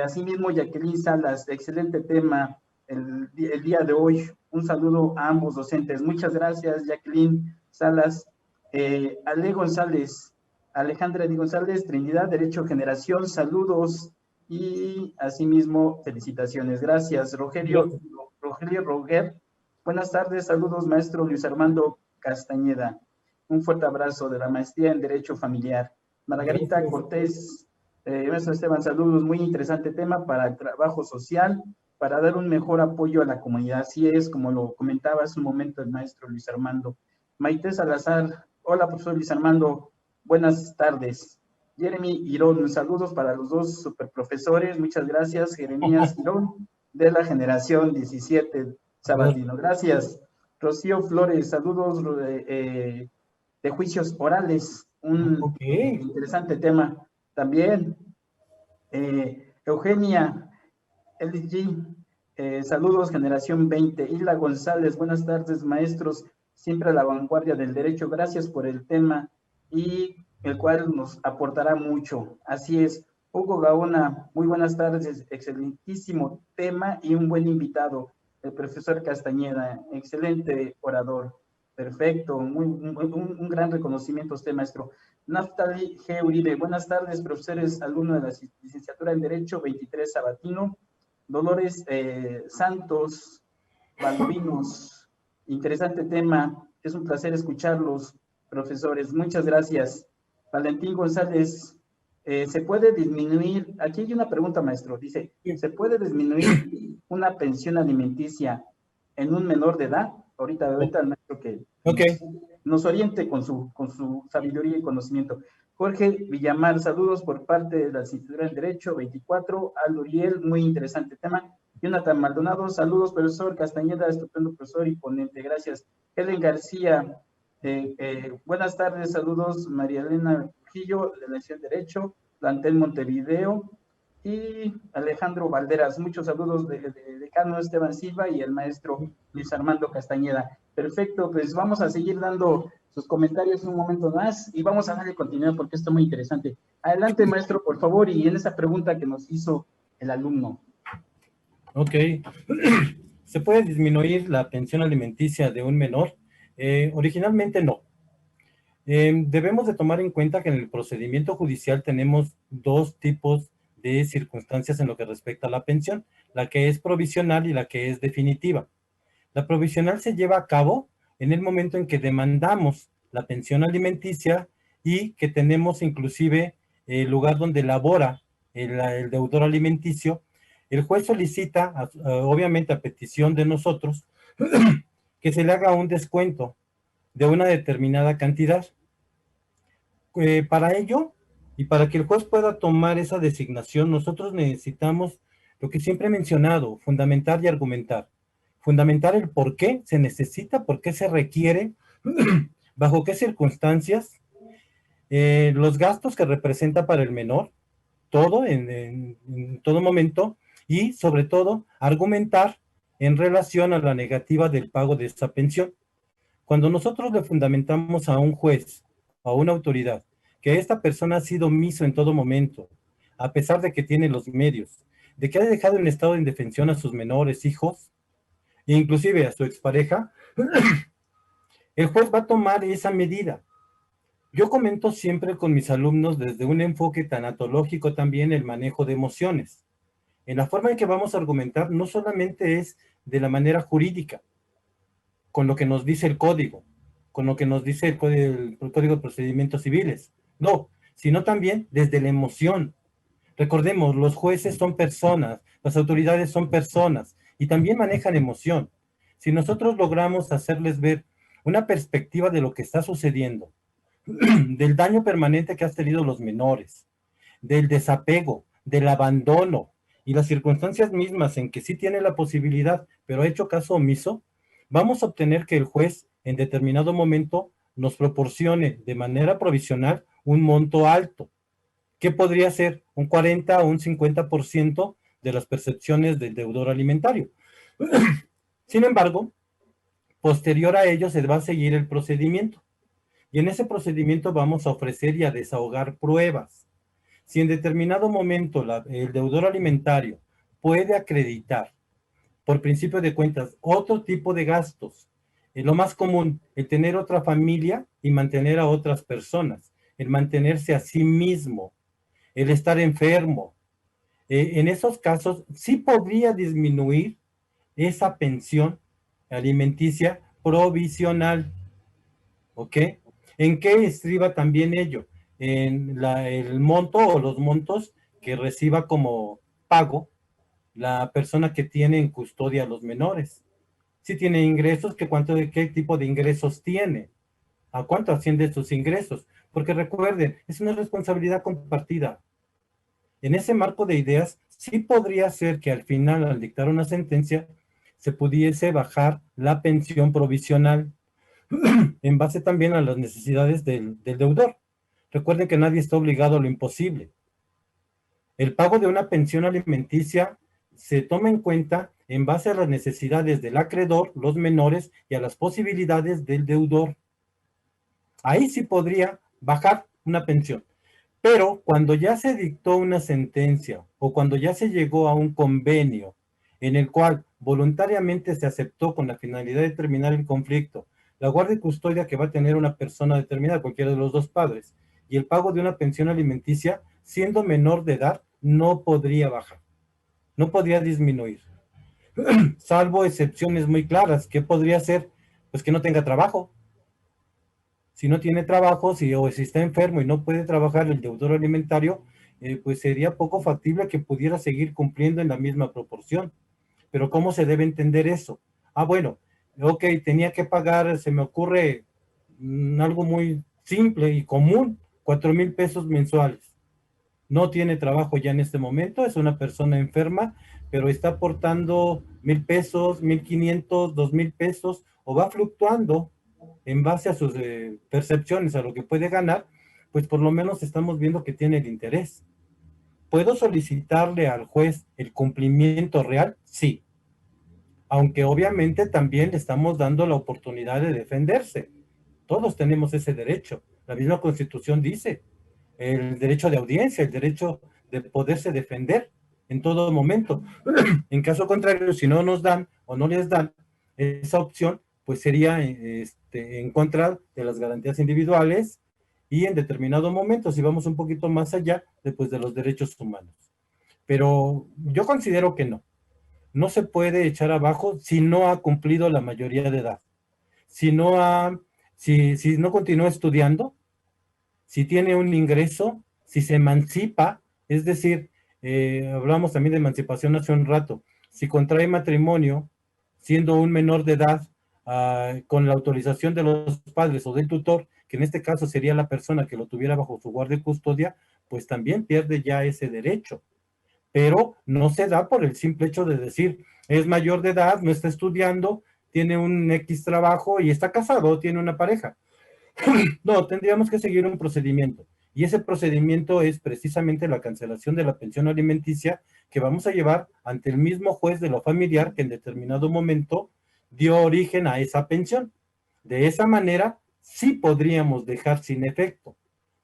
Asimismo, Jacqueline Salas, excelente tema el día de hoy. Un saludo a ambos docentes. Muchas gracias, Jacqueline Salas. Ale González, Alejandra Di González, Trinidad, Derecho Generación, saludos y asimismo felicitaciones. Gracias, Rogelio Roger. Buenas tardes, saludos, maestro Luis Armando Castañeda. Un fuerte abrazo de la maestría en Derecho Familiar. Margarita Cortés, maestro Esteban, saludos, muy interesante tema para el trabajo social, para dar un mejor apoyo a la comunidad. Así es, como lo comentaba hace un momento el maestro Luis Armando. Maite Salazar, hola, profesor Luis Armando, buenas tardes. Jeremy Girón, saludos para los dos superprofesores, muchas gracias. Jeremías Girón, de la generación 17 Sabatino, gracias. Rocío Flores, saludos de juicios orales, un interesante tema también. Eugenia LG, saludos, generación 20. Isla González, buenas tardes, maestros, siempre a la vanguardia del derecho. Gracias por el tema y el cual nos aportará mucho. Así es. Hugo Gaona, muy buenas tardes, excelentísimo tema y un buen invitado, el profesor Castañeda, excelente orador. Perfecto, un gran reconocimiento a usted, maestro. Naftali G. Uribe, buenas tardes, profesores, alumno de la licenciatura en Derecho 23 Sabatino. Dolores Santos, Baldovinos, interesante tema, es un placer escucharlos, profesores, muchas gracias. Valentín González, ¿Se puede disminuir? Aquí hay una pregunta, maestro. Dice, ¿se puede disminuir una pensión alimenticia en un menor de edad? Ahorita el maestro que nos oriente con su sabiduría y conocimiento. Jorge Villamar, saludos por parte de la Cintura del Derecho 24. Aldo Uriel, muy interesante tema. Jonathan Maldonado, saludos, profesor Castañeda, estupendo profesor y ponente, gracias. Helen García, buenas tardes, saludos, María Elena Trujillo, de la Nación Derecho, Plantel Montevideo, y Alejandro Valderas, muchos saludos de decano Esteban Silva y el maestro Luis Armando Castañeda. Perfecto, pues vamos a seguir dando sus comentarios un momento más y vamos a darle continuidad porque esto es muy interesante. Adelante, maestro, por favor, y en esa pregunta que nos hizo el alumno. Ok. ¿Se puede disminuir la pensión alimenticia de un menor? Originalmente no. Debemos de tomar en cuenta que en el procedimiento judicial tenemos dos tipos de circunstancias en lo que respecta a la pensión, la que es provisional y la que es definitiva. La provisional se lleva a cabo en el momento en que demandamos la pensión alimenticia y que tenemos inclusive el lugar donde labora el deudor alimenticio. El juez solicita, obviamente a petición de nosotros, que se le haga un descuento de una determinada cantidad. Para ello, y para que el juez pueda tomar esa designación, nosotros necesitamos lo que siempre he mencionado, fundamentar y argumentar. Fundamentar el por qué se necesita, por qué se requiere, bajo qué circunstancias, los gastos que representa para el menor, todo en todo momento, y sobre todo argumentar en relación a la negativa del pago de esa pensión. Cuando nosotros le fundamentamos a un juez, a una autoridad, que esta persona ha sido omiso en todo momento, a pesar de que tiene los medios, de que ha dejado en estado de indefensión a sus menores hijos, e inclusive a su expareja, el juez va a tomar esa medida. Yo comento siempre con mis alumnos desde un enfoque tanatológico también el manejo de emociones. En la forma en que vamos a argumentar no solamente es de la manera jurídica, con lo que nos dice el código, con lo que nos dice el Código de Procedimientos Civiles, no, sino también desde la emoción. Recordemos, los jueces son personas, las autoridades son personas y también manejan emoción. Si nosotros logramos hacerles ver una perspectiva de lo que está sucediendo, del daño permanente que han tenido los menores, del desapego, del abandono y las circunstancias mismas en que sí tiene la posibilidad, pero ha hecho caso omiso, vamos a obtener que el juez en determinado momento nos proporcione de manera provisional un monto alto. ¿Qué podría ser? Un 40 o un 50% de las percepciones del deudor alimentario. Sin embargo, posterior a ello se va a seguir el procedimiento. Y en ese procedimiento vamos a ofrecer y a desahogar pruebas. Si en determinado momento el deudor alimentario puede acreditar, por principio de cuentas, otro tipo de gastos, lo más común, el tener otra familia y mantener a otras personas, el mantenerse a sí mismo, el estar enfermo. En esos casos sí podría disminuir esa pensión alimenticia provisional. ¿Ok? ¿En qué estriba también ello? En el monto o los montos que reciba como pago la persona que tiene en custodia a los menores. Si tiene ingresos, ¿qué tipo de ingresos tiene? ¿A cuánto ascienden sus ingresos? Porque recuerden, es una responsabilidad compartida. En ese marco de ideas, sí podría ser que al final, al dictar una sentencia, se pudiese bajar la pensión provisional en base también a las necesidades del deudor. Recuerden que nadie está obligado a lo imposible. El pago de una pensión alimenticia se toma en cuenta en base a las necesidades del acreedor, los menores, y a las posibilidades del deudor. Ahí sí podría bajar una pensión. Pero cuando ya se dictó una sentencia o cuando ya se llegó a un convenio en el cual voluntariamente se aceptó con la finalidad de terminar el conflicto, la guardia y custodia que va a tener una persona determinada, cualquiera de los dos padres, y el pago de una pensión alimenticia, siendo menor de edad, no podría bajar, no podría disminuir, salvo excepciones muy claras. ¿Qué podría ser? Pues que no tenga trabajo. Si no tiene trabajo, o si está enfermo y no puede trabajar el deudor alimentario, pues sería poco factible que pudiera seguir cumpliendo en la misma proporción. Pero ¿cómo se debe entender eso? Ah, bueno, ok, tenía que pagar, se me ocurre algo muy simple y común, 4,000 pesos mensuales. No tiene trabajo ya en este momento, es una persona enferma, pero está aportando 1,000 pesos, 1,500, 2,000 pesos, o va fluctuando en base a sus percepciones, a lo que puede ganar, pues por lo menos estamos viendo que tiene el interés. ¿Puedo solicitarle al juez el cumplimiento real? Sí, aunque obviamente también le estamos dando la oportunidad de defenderse. Todos tenemos ese derecho. La misma Constitución dice el derecho de audiencia, el derecho de poderse defender en todo momento. En caso contrario, si no nos dan o no les dan esa opción, pues sería en contra de las garantías individuales y en determinado momento, si vamos un poquito más allá, después de los derechos humanos. Pero yo considero que no. No se puede echar abajo si no ha cumplido la mayoría de edad. Si no ha, si no continúa estudiando, si tiene un ingreso, si se emancipa, es decir, hablamos también de emancipación hace un rato, si contrae matrimonio siendo un menor de edad, con la autorización de los padres o del tutor, que en este caso sería la persona que lo tuviera bajo su guardia y custodia, pues también pierde ya ese derecho. Pero no se da por el simple hecho de decir, es mayor de edad, no está estudiando, tiene un X trabajo y está casado, tiene una pareja. No, tendríamos que seguir un procedimiento. Y ese procedimiento es precisamente la cancelación de la pensión alimenticia que vamos a llevar ante el mismo juez de lo familiar que en determinado momento dio origen a esa pensión. De esa manera, sí podríamos dejar sin efecto,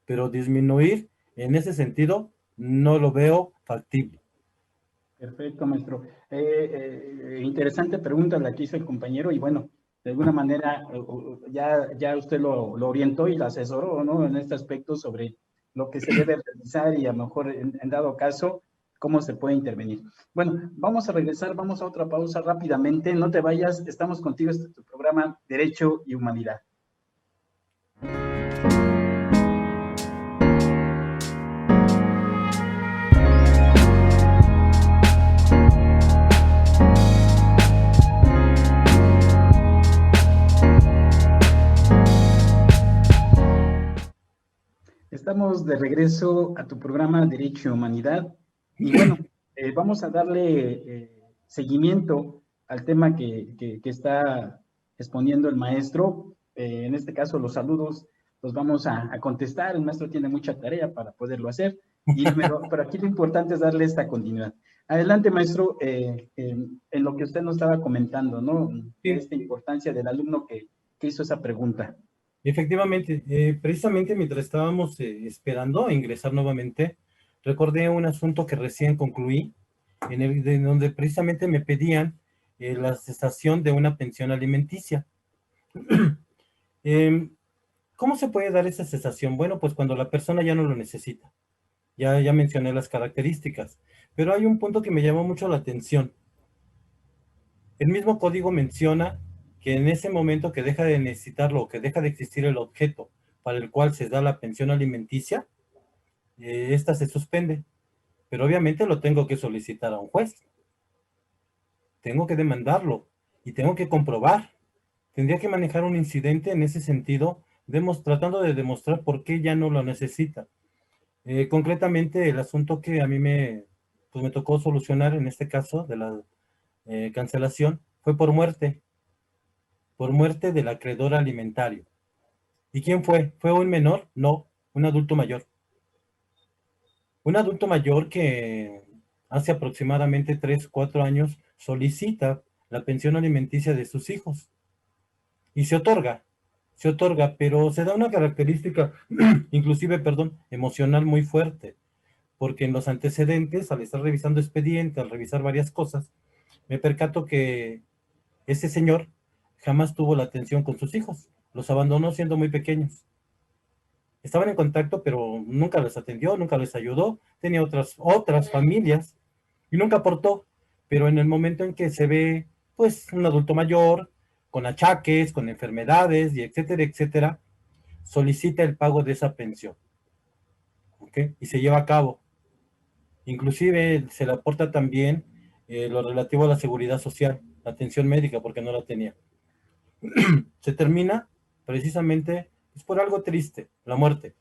pero disminuir en ese sentido no lo veo factible. Perfecto, maestro. Interesante pregunta la que hizo el compañero y bueno, de alguna manera ya usted lo orientó y lo asesoró, ¿no? En este aspecto sobre lo que se debe realizar y a lo mejor en dado caso, cómo se puede intervenir. Bueno, vamos a regresar, vamos a otra pausa rápidamente. No te vayas, estamos contigo, este es tu programa Derecho y Humanidad. Estamos de regreso a tu programa Derecho y Humanidad y bueno, vamos a darle seguimiento al tema que está exponiendo el maestro. En este caso, los saludos los vamos a contestar. El maestro tiene mucha tarea para poderlo hacer, pero aquí lo importante es darle esta continuidad. Adelante, maestro, en lo que usted nos estaba comentando, ¿no? De Sí. esta importancia del alumno que hizo esa pregunta. Efectivamente, precisamente mientras estábamos esperando a ingresar nuevamente, recordé un asunto que recién concluí, en donde precisamente me pedían la cesación de una pensión alimenticia. ¿Cómo se puede dar esa cesación? Bueno, pues cuando la persona ya no lo necesita. Ya mencioné las características, pero hay un punto que me llamó mucho la atención. El mismo código menciona que en ese momento que deja de necesitarlo, que deja de existir el objeto para el cual se da la pensión alimenticia, esta se suspende. Pero obviamente lo tengo que solicitar a un juez. Tengo que demandarlo y tengo que comprobar. Tendría que manejar un incidente en ese sentido, tratando de demostrar por qué ya no lo necesita. Concretamente, el asunto que a mí pues me tocó solucionar en este caso de la cancelación fue por muerte del acreedor alimentario. ¿Y quién fue? ¿Fue un menor? No, un adulto mayor. Un adulto mayor que hace aproximadamente 3 o 4 años solicita la pensión alimenticia de sus hijos y se otorga, pero se da una característica, inclusive, perdón, emocional muy fuerte, porque en los antecedentes, al estar revisando expediente, al revisar varias cosas, me percato que ese señor jamás tuvo la atención con sus hijos, los abandonó siendo muy pequeños. Estaban en contacto, pero nunca les atendió, nunca les ayudó, tenía otras familias y nunca aportó. Pero en el momento en que se ve, pues, un adulto mayor, con achaques, con enfermedades y etcétera, etcétera, solicita el pago de esa pensión. ¿Ok? Y se lleva a cabo. Inclusive se le aporta también lo relativo a la seguridad social, la atención médica, porque no la tenía. Se termina precisamente pues, por algo triste, la muerte.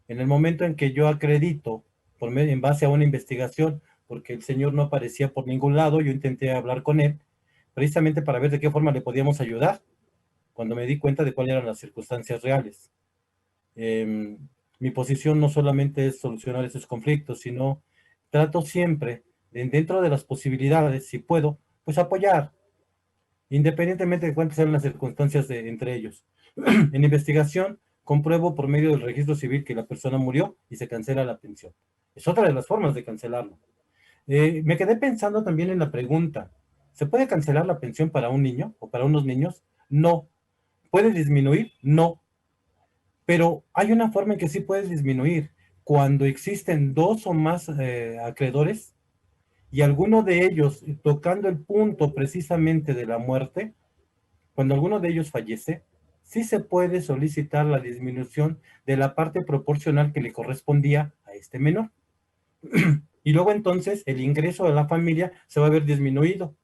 En el momento en que yo acredito, en base a una investigación, porque el señor no aparecía por ningún lado, yo intenté hablar con él, precisamente para ver de qué forma le podíamos ayudar, cuando me di cuenta de cuáles eran las circunstancias reales. Eh, Mi posición no solamente es solucionar esos conflictos, sino trato siempre, dentro de las posibilidades, si puedo, pues apoyar, independientemente de cuántas sean las circunstancias entre ellos. En investigación, compruebo por medio del registro civil que la persona murió y se cancela la pensión. Es otra de las formas de cancelarlo. Me quedé pensando también en la pregunta, ¿se puede cancelar la pensión para un niño o para unos niños? No. ¿Puede disminuir? No. Pero hay una forma en que sí puedes disminuir. Cuando existen dos o más acreedores y alguno de ellos tocando el punto precisamente de la muerte, cuando alguno de ellos fallece, sí se puede solicitar la disminución de la parte proporcional que le correspondía a este menor. Y luego entonces el ingreso de la familia se va a ver disminuido.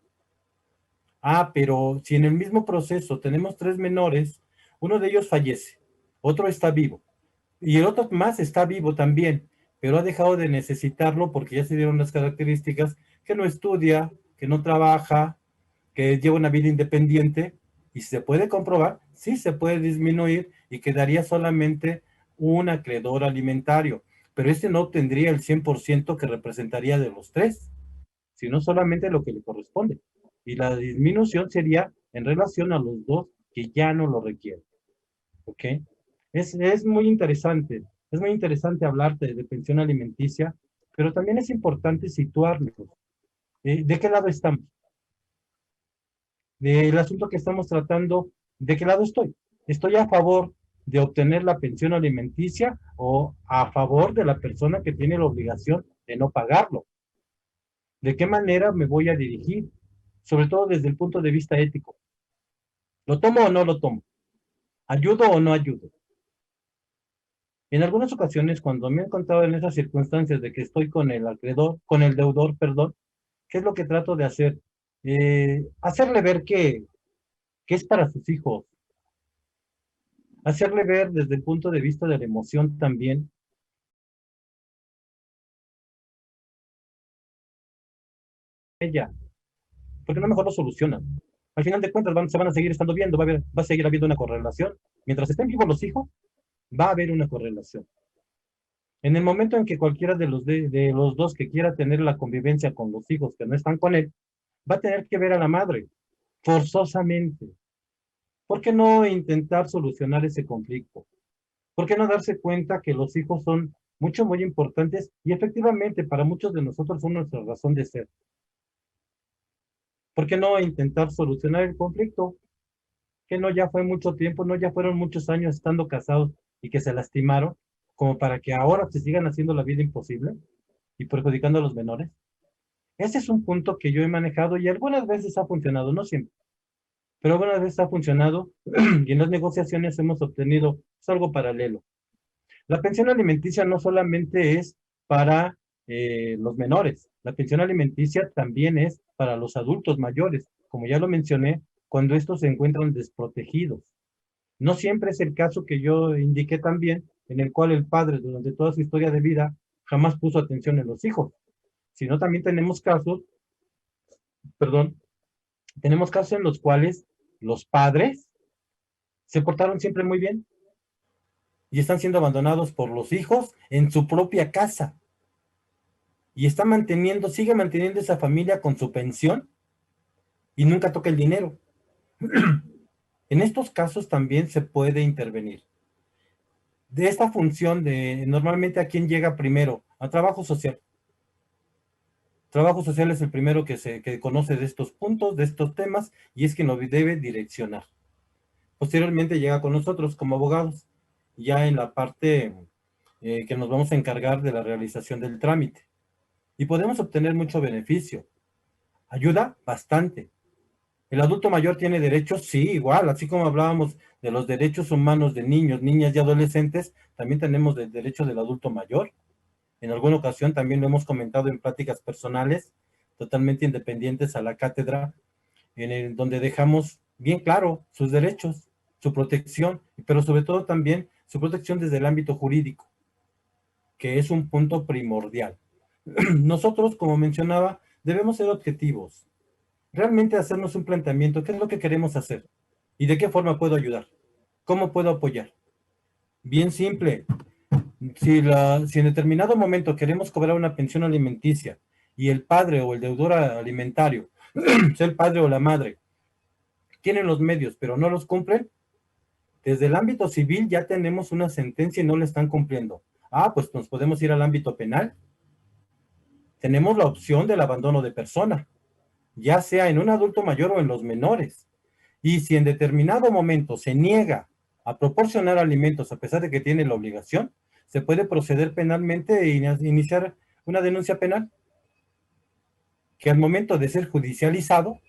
Ah, pero si en el mismo proceso tenemos tres menores, uno de ellos fallece, otro está vivo, y el otro más está vivo también, pero ha dejado de necesitarlo porque ya se dieron las características que no estudia, que no trabaja, que lleva una vida independiente, y se puede comprobar, sí se puede disminuir y quedaría solamente un acreedor alimentario, pero este no obtendría el 100% que representaría de los tres, sino solamente lo que le corresponde. Y la disminución sería en relación a los dos que ya no lo requieren. ¿Ok? Es muy interesante hablarte de pensión alimenticia, pero también es importante situarnos. ¿De qué lado estamos? Del asunto que estamos tratando, ¿de qué lado estoy? ¿Estoy a favor de obtener la pensión alimenticia o a favor de la persona que tiene la obligación de no pagarlo? ¿De qué manera me voy a dirigir? Sobre todo desde el punto de vista ético. ¿Lo tomo o no lo tomo? ¿Ayudo o no ayudo? En algunas ocasiones, cuando me he encontrado en esas circunstancias de que estoy con el acreedor, con el deudor, perdón, ¿qué es lo que trato de hacer? Hacerle ver que es para sus hijos, hacerle ver desde el punto de vista de la emoción también, ella, porque no mejor lo solucionan. Al final de cuentas se van a seguir estando viendo, va a seguir habiendo una correlación. Mientras estén vivos los hijos, va a haber una correlación. En el momento en que cualquiera de los dos que quiera tener la convivencia con los hijos que no están con él, va a tener que ver a la madre, forzosamente. ¿Por qué no intentar solucionar ese conflicto? ¿Por qué no darse cuenta que los hijos son mucho, muy importantes y efectivamente para muchos de nosotros son nuestra razón de ser? ¿Por qué no intentar solucionar el conflicto? Que no ya fue mucho tiempo, no ya fueron muchos años estando casados y que se lastimaron, como para que ahora se sigan haciendo la vida imposible y perjudicando a los menores. Ese es un punto que yo he manejado y algunas veces ha funcionado, no siempre, pero algunas veces ha funcionado y en las negociaciones hemos obtenido algo paralelo. La pensión alimenticia no solamente es para los menores, la pensión alimenticia también es para los adultos mayores, como ya lo mencioné, cuando estos se encuentran desprotegidos. No siempre es el caso que yo indiqué también, en el cual el padre durante toda su historia de vida jamás puso atención en los hijos, sino también tenemos casos, perdón, tenemos casos en los cuales los padres se portaron siempre muy bien y están siendo abandonados por los hijos en su propia casa y sigue manteniendo esa familia con su pensión y nunca toca el dinero. En estos casos también se puede intervenir. De esta función normalmente a quién llega primero, a trabajo social. Trabajo social es el primero que conoce de estos puntos, de estos temas, y es quien lo debe direccionar. Posteriormente llega con nosotros como abogados, ya en la parte que nos vamos a encargar de la realización del trámite. Y podemos obtener mucho beneficio. Ayuda bastante. ¿El adulto mayor tiene derechos? Sí, igual, así como hablábamos de los derechos humanos de niños, niñas y adolescentes, también tenemos el derecho del adulto mayor. En alguna ocasión también lo hemos comentado en pláticas personales, totalmente independientes a la cátedra, donde dejamos bien claro sus derechos, su protección, pero sobre todo también su protección desde el ámbito jurídico, que es un punto primordial. Nosotros, como mencionaba, debemos ser objetivos, realmente hacernos un planteamiento, ¿qué es lo que queremos hacer? ¿Y de qué forma puedo ayudar? ¿Cómo puedo apoyar? Bien simple, si en determinado momento queremos cobrar una pensión alimenticia y el padre o el deudor alimentario, sea el padre o la madre, tienen los medios pero no los cumplen, desde el ámbito civil ya tenemos una sentencia y no la están cumpliendo. Ah, pues nos podemos ir al ámbito penal. Tenemos la opción del abandono de persona, ya sea en un adulto mayor o en los menores. Y si en determinado momento se niega a proporcionar alimentos a pesar de que tiene la obligación, se puede proceder penalmente e iniciar una denuncia penal, que al momento de ser judicializado,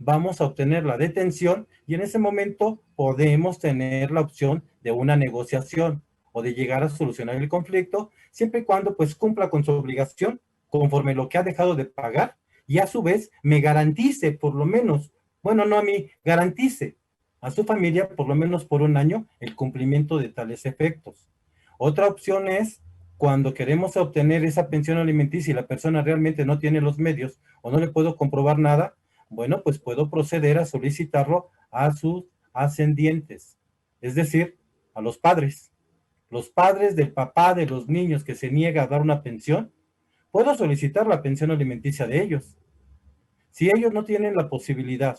vamos a obtener la detención y en ese momento podemos tener la opción de una negociación o de llegar a solucionar el conflicto, siempre y cuando pues cumpla con su obligación conforme lo que ha dejado de pagar y a su vez me garantice por lo menos, bueno, no a mí, garantice a su familia por lo menos por un año el cumplimiento de tales efectos. Otra opción es cuando queremos obtener esa pensión alimenticia y la persona realmente no tiene los medios o no le puedo comprobar nada, bueno, pues puedo proceder a solicitarlo a sus ascendientes, es decir, a los padres del papá de los niños que se niega a dar una pensión, puedo solicitar la pensión alimenticia de ellos. Si ellos no tienen la posibilidad,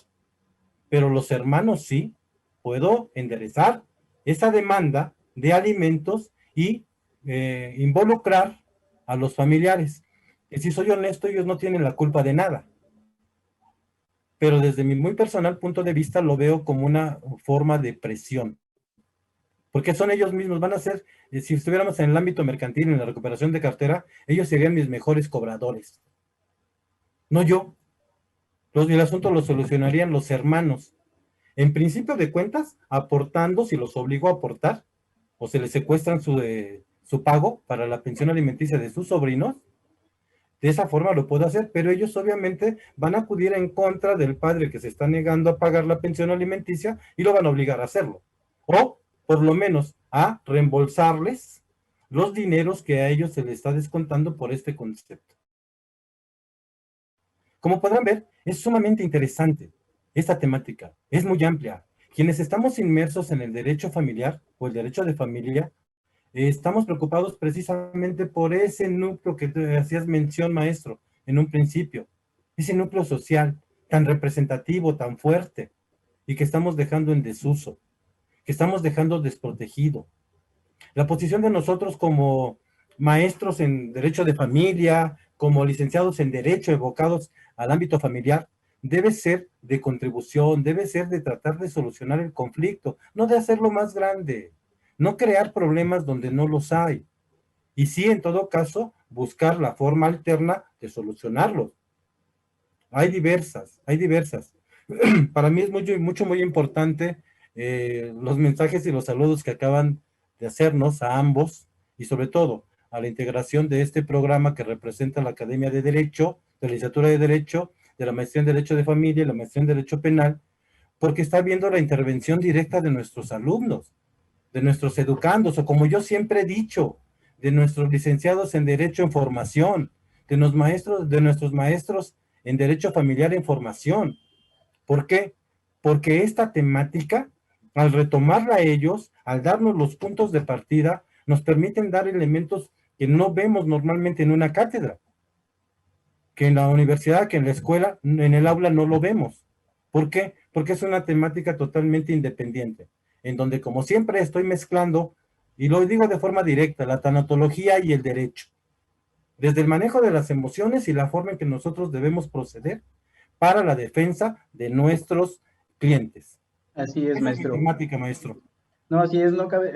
pero los hermanos sí, puedo enderezar esa demanda de alimentos y involucrar a los familiares. Y si soy honesto, ellos no tienen la culpa de nada. Pero desde mi muy personal punto de vista lo veo como una forma de presión. Porque son ellos mismos, van a ser, si estuviéramos en el ámbito mercantil, en la recuperación de cartera, ellos serían mis mejores cobradores. No yo. El asunto lo solucionarían los hermanos. En principio de cuentas, aportando, si los obligo a aportar, o se les secuestran su pago para la pensión alimenticia de sus sobrinos, de esa forma lo puedo hacer, pero ellos obviamente van a acudir en contra del padre que se está negando a pagar la pensión alimenticia y lo van a obligar a hacerlo. O, por lo menos, a reembolsarles los dineros que a ellos se les está descontando por este concepto. Como podrán ver, es sumamente interesante esta temática, es muy amplia. Quienes estamos inmersos en el derecho familiar o el derecho de familia, estamos preocupados precisamente por ese núcleo que te hacías mención, maestro, en un principio, ese núcleo social tan representativo, tan fuerte, y que estamos dejando en desuso, que estamos dejando desprotegido. La posición de nosotros como maestros en derecho de familia, como licenciados en derecho evocados al ámbito familiar, debe ser de contribución, debe ser de tratar de solucionar el conflicto, no de hacerlo más grande, no crear problemas donde no los hay. Y sí, en todo caso, buscar la forma alterna de solucionarlos. Hay diversas, hay diversas. Para mí es muy importante los mensajes y los saludos que acaban de hacernos a ambos y sobre todo a la integración de este programa que representa la Academia de Derecho, de la Licenciatura de Derecho, de la Maestría en Derecho de Familia y la Maestría en Derecho Penal, porque está viendo la intervención directa de nuestros alumnos, de nuestros educandos, o como yo siempre he dicho, de nuestros licenciados en Derecho en formación, de nuestros maestros en Derecho Familiar en formación. ¿Por qué? Porque esta temática, al retomarla a ellos, al darnos los puntos de partida, nos permiten dar elementos que no vemos normalmente en una cátedra, que en la universidad, que en la escuela, en el aula no lo vemos. ¿Por qué? Porque es una temática totalmente independiente, en donde como siempre estoy mezclando, y lo digo de forma directa, la tanatología y el derecho, desde el manejo de las emociones y la forma en que nosotros debemos proceder para la defensa de nuestros clientes. Así es, Esa es mi maestro. temática, maestro. No, así es, no cabe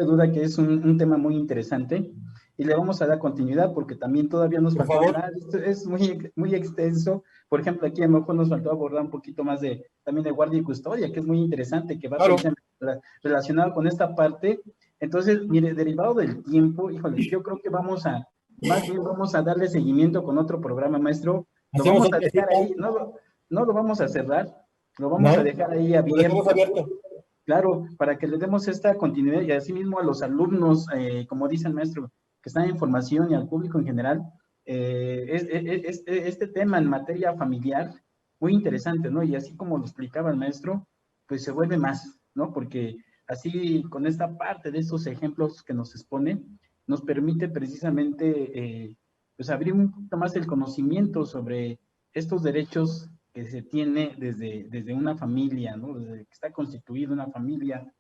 duda que es un tema muy interesante y le vamos a dar continuidad porque también todavía nos Por faltó favor. hablar, esto es muy extenso. Por ejemplo, aquí a lo mejor nos faltó abordar un poquito más también de guardia y custodia, que es muy interesante, que va Claro. precisamente relacionado con esta parte. Entonces, mire, derivado del tiempo, híjole, yo creo que vamos a Más bien vamos a darle seguimiento con otro programa, maestro. Lo Hacemos vamos a otra dejar cita. ahí, no lo vamos a cerrar, lo vamos a ¿No? dejar ahí Lo dejamos abierto. abierto. Claro, para que le demos esta continuidad y asimismo a los alumnos, como dice el maestro, que están en formación y al público en general, este tema en materia familiar, muy interesante, ¿no? Y así como lo explicaba el maestro, pues se vuelve más, ¿no? Porque así con esta parte de estos ejemplos que nos expone, nos permite precisamente, pues abrir un poquito más el conocimiento sobre estos derechos que se tiene desde una familia, ¿no? Desde que está constituida una familia,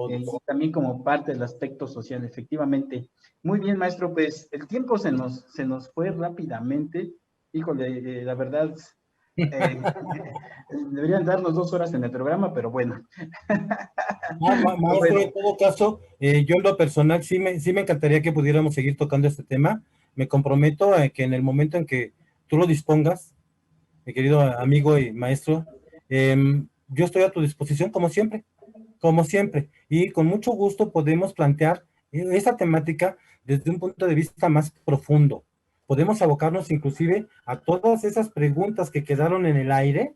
y también como parte del aspecto social, efectivamente. Muy bien, maestro, pues el tiempo se nos fue rápidamente. Híjole, la verdad, eh, deberían darnos 2 horas en el programa, pero bueno. Pero Maestro, bueno, en todo caso, yo en lo personal sí me encantaría que pudiéramos seguir tocando este tema. Me comprometo a que en el momento en que tú lo dispongas, mi querido amigo y maestro, yo estoy a tu disposición como siempre, y con mucho gusto podemos plantear esa temática desde un punto de vista más profundo. Podemos abocarnos inclusive a todas esas preguntas que quedaron en el aire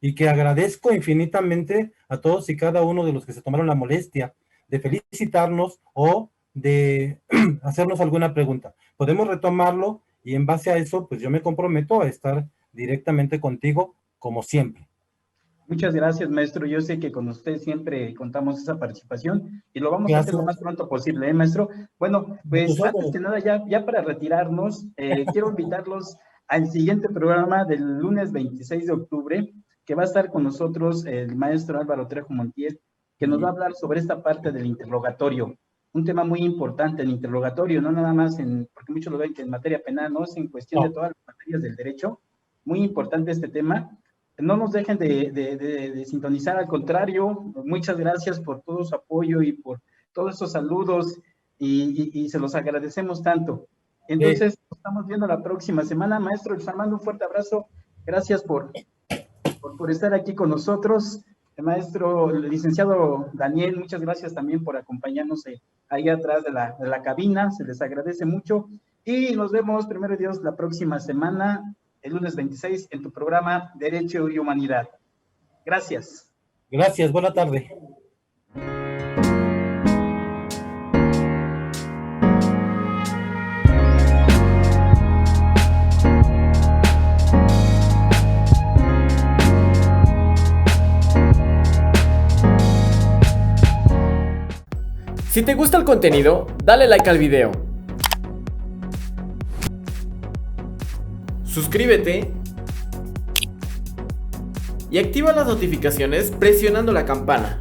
y que agradezco infinitamente a todos y cada uno de los que se tomaron la molestia de felicitarnos o de hacernos alguna pregunta. Podemos retomarlo y en base a eso, pues yo me comprometo a estar directamente contigo como siempre. muchas gracias, maestro. Yo sé que con usted siempre contamos esa participación y lo vamos a hacer lo más Gracias. pronto posible, ¿eh, maestro? Bueno, A tus pues antes que órdenes. nada, ya para retirarnos, quiero invitarlos al siguiente programa del lunes 26 de octubre, que va a estar con nosotros el maestro Álvaro Trejo Montiel, que nos va a hablar sobre esta parte del interrogatorio. Un tema muy importante, el interrogatorio, no nada más porque muchos lo ven que en materia penal, no es en cuestión de No. todas las materias del derecho. Muy importante este tema. No nos dejen de sintonizar, al contrario, muchas gracias por todo su apoyo y por todos esos saludos y se los agradecemos tanto. Entonces, nos estamos viendo la próxima semana. Maestro, les mando un fuerte abrazo. Gracias por estar aquí con nosotros. El maestro, el licenciado Daniel, muchas gracias también por acompañarnos ahí atrás de la cabina. Se les agradece mucho. Y nos vemos, primero Dios, la próxima semana, el lunes 26, en tu programa Derecho y Humanidad. Gracias. Gracias, buena tarde. Si te gusta el contenido, dale like al video. Suscríbete y activa las notificaciones presionando la campana.